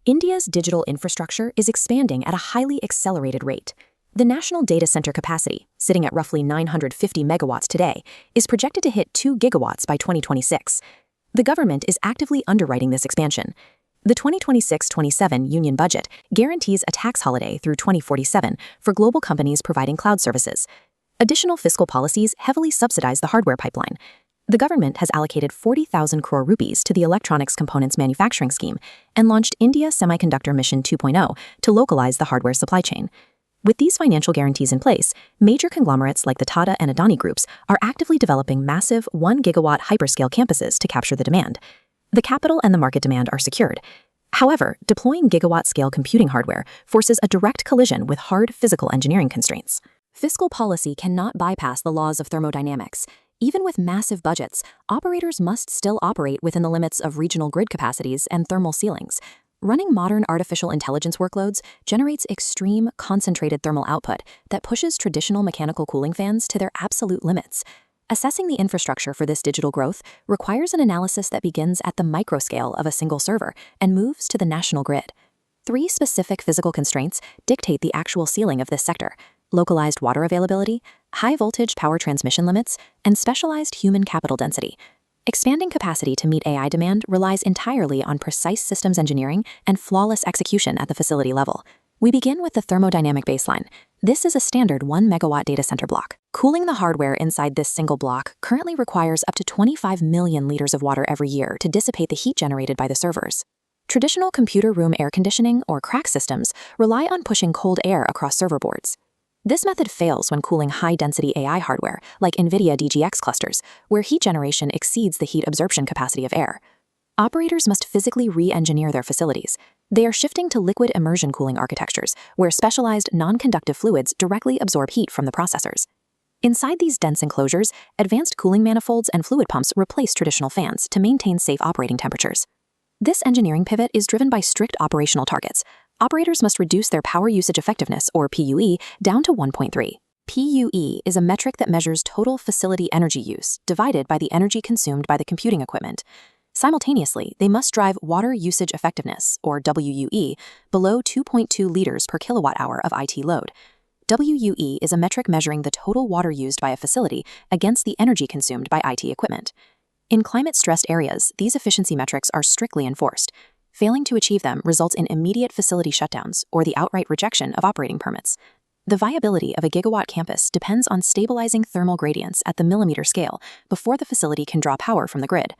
India's digital infrastructure is expanding at a highly accelerated rate. The national data center capacity, sitting at roughly 950 megawatts today, is projected to hit 2 gigawatts by 2026. The government is actively underwriting this expansion. The 2026-27 union budget guarantees a tax holiday through 2047 for global companies providing cloud services. Additional fiscal policies heavily subsidize the hardware pipeline. The government has allocated 40,000 crore rupees to the Electronics Components Manufacturing Scheme and launched India Semiconductor Mission 2.0 to localize the hardware supply chain. With these financial guarantees in place, major conglomerates like the Tata and Adani groups are actively developing massive 1-gigawatt hyperscale campuses to capture the demand. The capital and the market demand are secured. However, deploying gigawatt-scale computing hardware forces a direct collision with hard physical engineering constraints. Fiscal policy cannot bypass the laws of thermodynamics. Even with massive budgets, operators must still operate within the limits of regional grid capacities and thermal ceilings. Running modern artificial intelligence workloads generates extreme, concentrated thermal output that pushes traditional mechanical cooling fans to their absolute limits. Assessing the infrastructure for this digital growth requires an analysis that begins at the microscale of a single server and moves to the national grid. 3 specific physical constraints dictate the actual ceiling of this sector: localized water availability, high-voltage power transmission limits, and specialized human capital density. Expanding capacity to meet AI demand relies entirely on precise systems engineering and flawless execution at the facility level. We begin with the thermodynamic baseline. This is a standard 1-megawatt data center block. Cooling the hardware inside this single block currently requires up to 25 million liters of water every year to dissipate the heat generated by the servers. Traditional computer room air conditioning, or CRAC systems, rely on pushing cold air across server boards. This method fails when cooling high-density AI hardware, like NVIDIA DGX clusters, where heat generation exceeds the heat absorption capacity of air. Operators must physically re-engineer their facilities. They are shifting to liquid immersion cooling architectures, where specialized non-conductive fluids directly absorb heat from the processors. Inside these dense enclosures, advanced cooling manifolds and fluid pumps replace traditional fans to maintain safe operating temperatures. This engineering pivot is driven by strict operational targets. Operators must reduce their power usage effectiveness, or PUE, down to 1.3. PUE is a metric that measures total facility energy use divided by the energy consumed by the computing equipment. Simultaneously, they must drive water usage effectiveness, or WUE, below 2.2 liters per kilowatt-hour of IT load. WUE is a metric measuring the total water used by a facility against the energy consumed by IT equipment. In climate-stressed areas, these efficiency metrics are strictly enforced. Failing to achieve them results in immediate facility shutdowns or the outright rejection of operating permits. The viability of a gigawatt campus depends on stabilizing thermal gradients at the millimeter scale before the facility can draw power from the grid.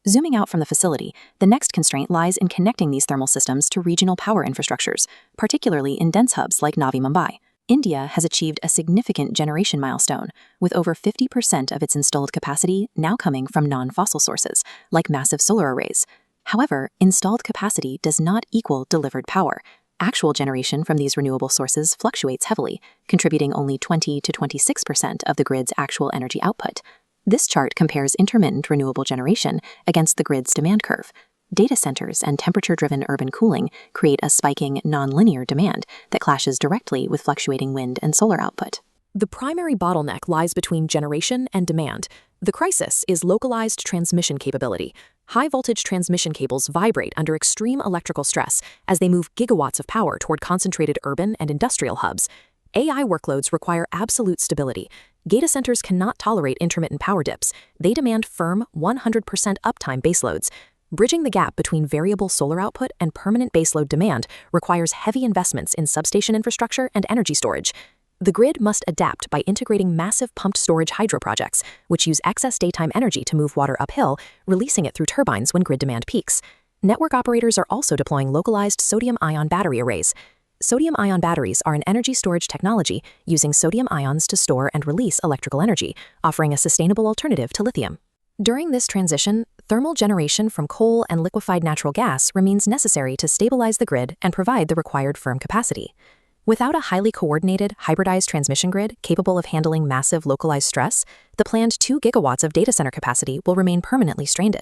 Zooming out from the facility, the next constraint lies in connecting these thermal systems to regional power infrastructures, particularly in dense hubs like Navi Mumbai. India has achieved a significant generation milestone, with over 50% of its installed capacity now coming from non-fossil sources, like massive solar arrays. However, installed capacity does not equal delivered power. Actual generation from these renewable sources fluctuates heavily, contributing only 20 to 26% of the grid's actual energy output. This chart compares intermittent renewable generation against the grid's demand curve. Data centers and temperature-driven urban cooling create a spiking, non-linear demand that clashes directly with fluctuating wind and solar output. The primary bottleneck lies between generation and demand. The crisis is localized transmission capability. High-voltage transmission cables vibrate under extreme electrical stress as they move gigawatts of power toward concentrated urban and industrial hubs. AI workloads require absolute stability. Data centers cannot tolerate intermittent power dips. They demand firm, 100% uptime baseloads. Bridging the gap between variable solar output and permanent baseload demand requires heavy investments in substation infrastructure and energy storage. The grid must adapt by integrating massive pumped storage hydro projects, which use excess daytime energy to move water uphill, releasing it through turbines when grid demand peaks. Network operators are also deploying localized sodium-ion battery arrays. Sodium-ion batteries are an energy storage technology using sodium ions to store and release electrical energy, offering a sustainable alternative to lithium. During this transition, thermal generation from coal and liquefied natural gas remains necessary to stabilize the grid and provide the required firm capacity. Without a highly coordinated, hybridized transmission grid capable of handling massive localized stress, the planned 2 gigawatts of data center capacity will remain permanently strained.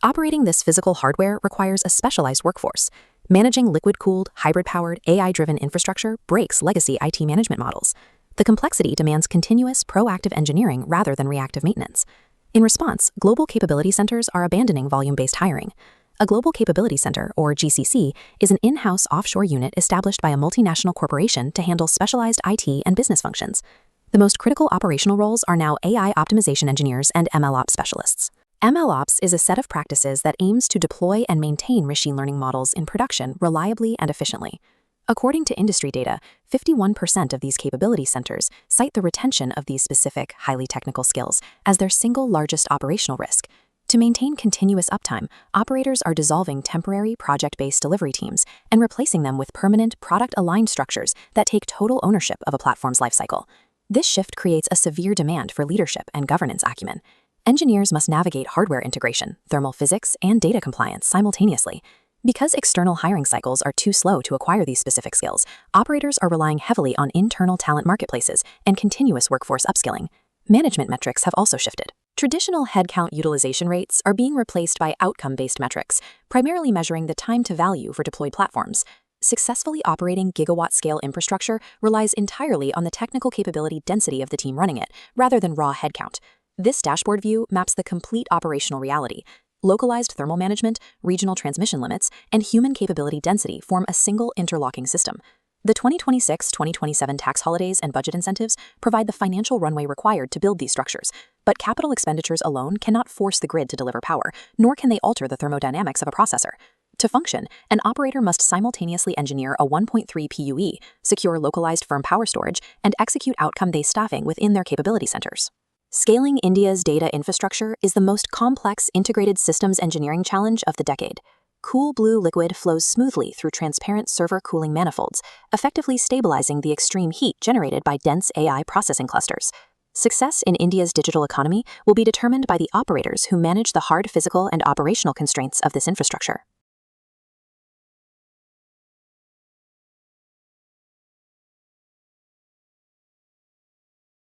Operating this physical hardware requires a specialized workforce. Managing liquid-cooled, hybrid-powered, AI-driven infrastructure breaks legacy IT management models. The complexity demands continuous, proactive engineering rather than reactive maintenance. In response, global capability centers are abandoning volume-based hiring. A Global Capability Center, or GCC, is an in-house offshore unit established by a multinational corporation to handle specialized IT and business functions. The most critical operational roles are now AI optimization engineers and MLOps specialists. MLOps is a set of practices that aims to deploy and maintain machine learning models in production reliably and efficiently. According to industry data, 51% of these capability centers cite the retention of these specific, highly technical skills as their single largest operational risk. To maintain continuous uptime, operators are dissolving temporary project-based delivery teams and replacing them with permanent, product-aligned structures that take total ownership of a platform's lifecycle. This shift creates a severe demand for leadership and governance acumen. Engineers must navigate hardware integration, thermal physics, and data compliance simultaneously. Because external hiring cycles are too slow to acquire these specific skills, operators are relying heavily on internal talent marketplaces and continuous workforce upskilling. Management metrics have also shifted. Traditional headcount utilization rates are being replaced by outcome-based metrics, primarily measuring the time to value for deployed platforms. Successfully operating gigawatt-scale infrastructure relies entirely on the technical capability density of the team running it, rather than raw headcount. This dashboard view maps the complete operational reality. Localized thermal management, regional transmission limits, and human capability density form a single interlocking system. The 2026-2027 tax holidays and budget incentives provide the financial runway required to build these structures, but capital expenditures alone cannot force the grid to deliver power, nor can they alter the thermodynamics of a processor. To function, an operator must simultaneously engineer a 1.3 PUE, secure localized firm power storage, and execute outcome-based staffing within their capability centers. Scaling India's data infrastructure is the most complex integrated systems engineering challenge of the decade. Cool blue liquid flows smoothly through transparent server cooling manifolds, effectively stabilizing the extreme heat generated by dense AI processing clusters. Success in India's digital economy will be determined by the operators who manage the hard physical and operational constraints of this infrastructure.